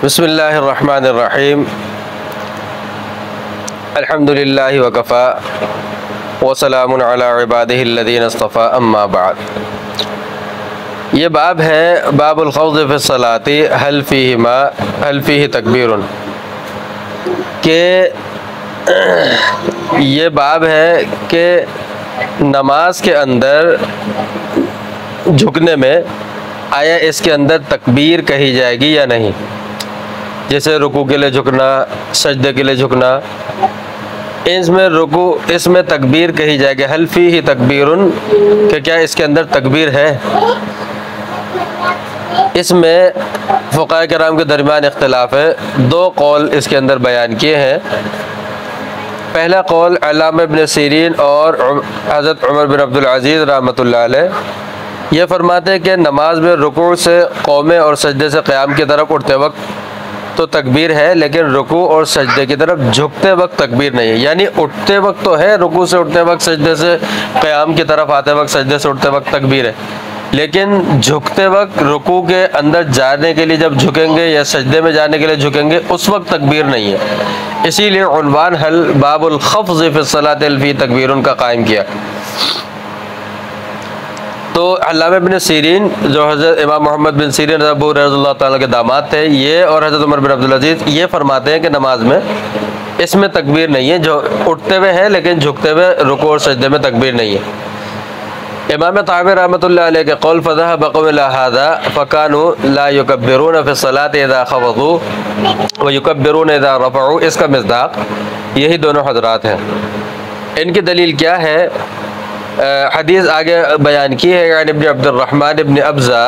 بسم اللہ الرحمن الرحیم الحمد للہ وکفا وسلام علی عبادہ الذین اصطفیٰ اما بعد۔ یہ باب ہے باب الخوض فی الصلاۃ هل فیہ تکبیر، کہ یہ باب ہے کہ نماز کے اندر جھکنے میں آیا اس کے اندر تکبیر کہی جائے گی یا نہیں، جیسے رکوع کے لیے جھکنا، سجدے کے لیے جھکنا، اس میں تکبیر کہی جائے گی۔ حل فیہ تکبیر، کہ کیا اس کے اندر تکبیر ہے؟ اس میں فقہاء کرام کے درمیان اختلاف ہے، دو قول اس کے اندر بیان کیے ہیں۔ پہلا قول علامہ ابن سیرین اور حضرت عمر بن عبدالعزیز رحمۃ اللہ علیہ، یہ فرماتے ہیں کہ نماز میں رکوع سے قومے اور سجدے سے قیام کی طرف اٹھتے وقت تو تکبیر ہے، لیکن رکوع اور سجدے کی طرف جھکتے وقت تکبیر نہیں ہے۔ یعنی اٹھتے وقت تو ہے، رکوع سے اٹھتے وقت، سجدے سے قیام کی طرف آتے وقت، سجدے سے اٹھتے وقت تکبیر ہے، لیکن جھکتے وقت رکوع کے اندر جانے کے لیے جب جھکیں گے یا سجدے میں جانے کے لیے جھکیں گے اس وقت تکبیر نہیں ہے۔ اسی لیے عنوان حل باب الخفض فی الصلاۃ هل فیہ تکبیر کا قائم کیا۔ تو علامہ ابن سیرین، جو حضرت امام محمد بن سیرین ابو رضی اللہ تعالیٰ کے داماد تھے، یہ اور حضرت عمر بن عبدالعزیز یہ فرماتے ہیں کہ نماز میں اس میں تکبیر نہیں ہے، جو اٹھتے ہوئے ہے لیکن جھکتے ہوئے رکوع اور سجدے میں تکبیر نہیں ہے۔ امام طحاوی رحمۃ اللہ علیہ کے قول فذهب قوم الى هذا فكانوا لا يكبرون في الصلاة اذا خفضوا ويكبرون اذا رفعوا، اس کا مصداق یہی دونوں حضرات ہیں۔ ان کی دلیل کیا ہے؟ حدیث آگے بیان کی ہے، عن ابن عبد الرحمن ابن ابزہ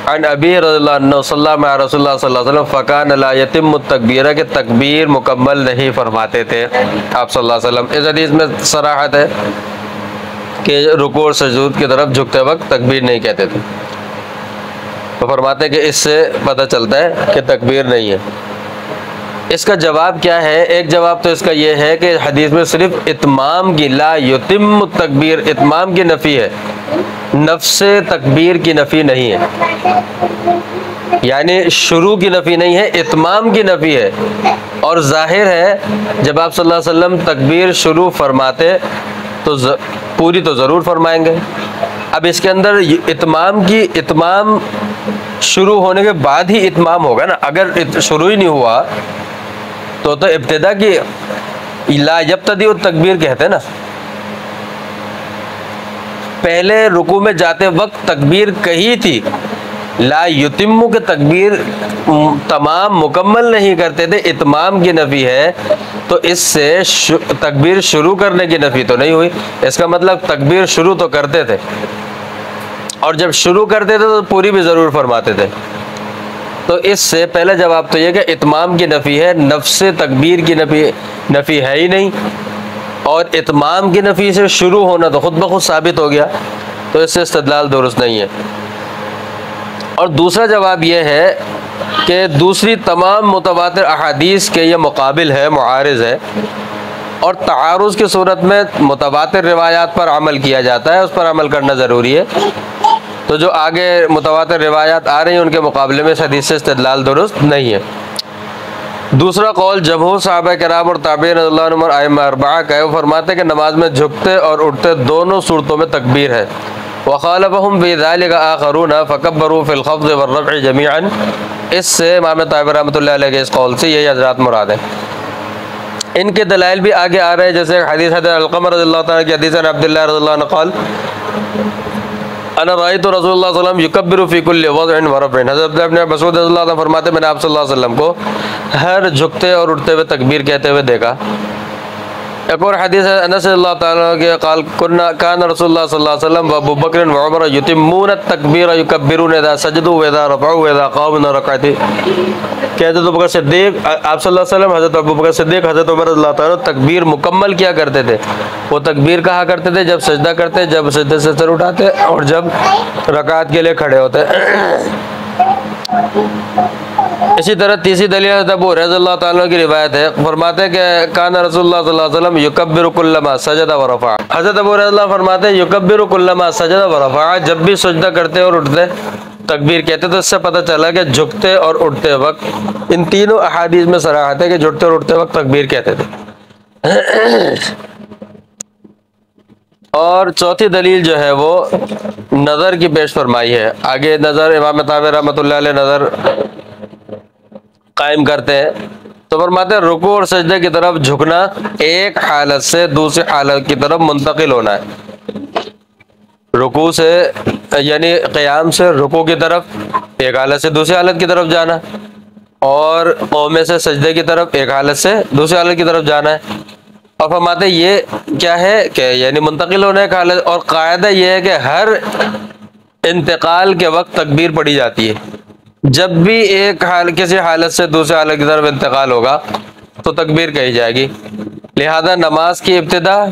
عن ابی رضی اللہ عنہ صلی مع رسول اللہ صلی اللہ علیہ وسلم فکان لا یتم التکبیر، کہ تکبیر مکمل نہیں فرماتے تھے آپ صلی اللہ علیہ وسلم۔ اس حدیث میں صراحت ہے کہ رکوع اور سجود کی طرف جھکتے وقت تکبیر نہیں کہتے تھے، تو فرماتے ہیں کہ اس سے پتہ چلتا ہے کہ تکبیر نہیں ہے۔ اس کا جواب کیا ہے؟ ایک جواب تو اس کا یہ ہے کہ حدیث میں صرف اتمام کی لا یتم التکبیر، اتمام کی نفی ہے، نفس تکبیر کی نفی نہیں ہے، یعنی شروع کی نفی نہیں ہے، اتمام کی نفی ہے۔ اور ظاہر ہے جب آپ صلی اللہ علیہ وسلم تکبیر شروع فرماتے تو پوری تو ضرور فرمائیں گے۔ اب اس کے اندر اتمام شروع ہونے کے بعد ہی اتمام ہوگا نا، اگر شروع ہی نہیں ہوا تو ابتدا کی لا یبتدی التکبیر کہتے ہیں نا، پہلے رکوع میں جاتے وقت تکبیر کہی تھی، لا یتمو کے تکبیر تمام مکمل نہیں کرتے تھے، اتمام کی نفی ہے، تو اس سے تکبیر شروع کرنے کی نفی تو نہیں ہوئی۔ اس کا مطلب تکبیر شروع تو کرتے تھے، اور جب شروع کرتے تھے تو پوری بھی ضرور فرماتے تھے۔ تو اس سے پہلا جواب تو یہ کہ اتمام کی نفی ہے، نفس تکبیر کی نفی ہے ہی نہیں، اور اتمام کی نفی سے شروع ہونا تو خود بخود ثابت ہو گیا، تو اس سے استدلال درست نہیں ہے۔ اور دوسرا جواب یہ ہے کہ دوسری تمام متواتر احادیث کے یہ مقابل ہے، معارض ہے، اور تعارض کی صورت میں متواتر روایات پر عمل کیا جاتا ہے، اس پر عمل کرنا ضروری ہے۔ تو جو آگے متواتر روایات آ رہی ہیں ان کے مقابلے میں اس حدیث سے استدلال درست نہیں ہے۔ دوسرا قول جمہور صحابہ کرام اور تابعین رضی اللہ عنہم اور ائمہ اربعہ کا ہے، وہ فرماتے ہیں کہ نماز میں جھکتے اور اٹھتے دونوں صورتوں میں تکبیر ہے۔ وخالفهم في ذلك آخرون فكبروا في الخفض والرفع جميعا، اس سے امام طحاوی رحمۃ اللہ علیہ کے اس قول سے یہی حضرات مراد ہیں۔ ان کے دلائل بھی آگے آ رہے ہیں، جیسے حدیث حضرت علقمہ رضی اللہ تعالیٰ کی حدیث عبداللہ رضی اللہ عنہ قال انا رأيت رسول اللہ صلی اللہ علیہ وسلم يكبر في كل وضع ورفع، حضرت عبداللہ بن مسعود رضی اللہ عنہ فرماتے ہیں میں نے آپ صلی اللہ علیہ وسلم کو ہر جھکتے اور اٹھتے ہوئے تکبیر کہتے ہوئے دیکھا۔ ایک اور حدیث ہے انس رضی اللہ تعالیٰ عنہ کے قال کان رسول اللہ صلی اللہ علیہ وسلم وابو بکر وعمر یتمون التکبیر یکبرون اذا سجدوا واذا رفعوا واذا قاموا من الرکعۃ، کہ حضرت ابو بکر صدیق، آپ صلی اللہ علیہ وسلم، حضرت ابو بکر صدیق، حضرت عمر رضی اللہ تعالیٰ عنہ تکبیر مکمل کیا کرتے تھے۔ وہ تکبیر کہا کرتے تھے جب سجدہ کرتے، جب سجدے سے سر اٹھاتے، اور جب رکعت کے لیے کھڑے ہوتے۔ اسی طرح تیسری دلیل حضرت ابو رضی اللہ تعالیٰ کی روایت ہے، فرماتے ہیں کہ کان رسول اللہ صلی اللہ علیہ وسلم یکبر کلما سجد ورفع، حضرت ابو رضی اللہ فرماتے ہیں یکبر کلما سجد ورفع، جب بھی سجدہ کرتے اور اٹھتے تکبیر کہتے ہیں۔ تو اس سے پتہ چلا کہ جھکتے اور اٹھتے وقت ان تینوں احادیث میں صراحت ہے کہ جھکتے اور اٹھتے وقت تکبیر کہتے تھے۔ اور چوتھی دلیل جو ہے وہ نظر کی پیش فرمائی ہے۔ آگے نظر امام طحاوی رحمۃ اللہ علیہ نظر قائم کرتے ہیں تو فرماتے ہیں رکوع اور سجدے کی طرف جھکنا ایک حالت سے دوسری حالت کی طرف منتقل ہونا ہے۔ رکوع سے یعنی قیام سے رکوع کی طرف ایک حالت سے دوسری حالت کی طرف جانا، اور قومے سے سجدے کی طرف ایک حالت سے دوسری حالت کی طرف جانا ہے۔ اور فرماتے ہیں یہ کیا ہے کہ یعنی منتقل ہونے کا حالت، اور قاعدہ یہ ہے کہ ہر انتقال کے وقت تکبیر پڑھی جاتی ہے۔ جب بھی ایک کسی حالت سے دوسری حالت کی طرف انتقال ہوگا تو تکبیر کہی جائے گی۔ لہذا نماز کی ابتدا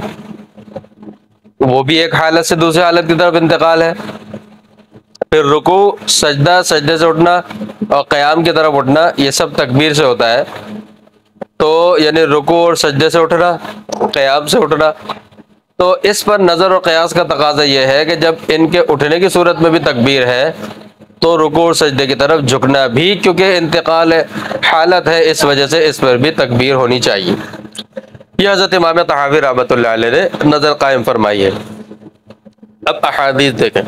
وہ بھی ایک حالت سے دوسری حالت کی طرف انتقال ہے، پھر رکوع، سجدہ، سجدے سے اٹھنا اور قیام کی طرف اٹھنا، یہ سب تکبیر سے ہوتا ہے۔ تو یعنی رکوع اور سجدے سے اٹھنا، قیام سے اٹھنا، تو اس پر نظر اور قیاس کا تقاضا یہ ہے کہ جب ان کے اٹھنے کی صورت میں بھی تکبیر ہے تو رکوع اور سجدے کی طرف جھکنا بھی، کیونکہ انتقال حالت ہے اس وجہ سے اس پر بھی تکبیر ہونی چاہیے۔ یہ حضرت امام طحاوی رحمۃ اللہ علیہ نے نظر قائم فرمائی ہے۔ اب احادیث دیکھیں۔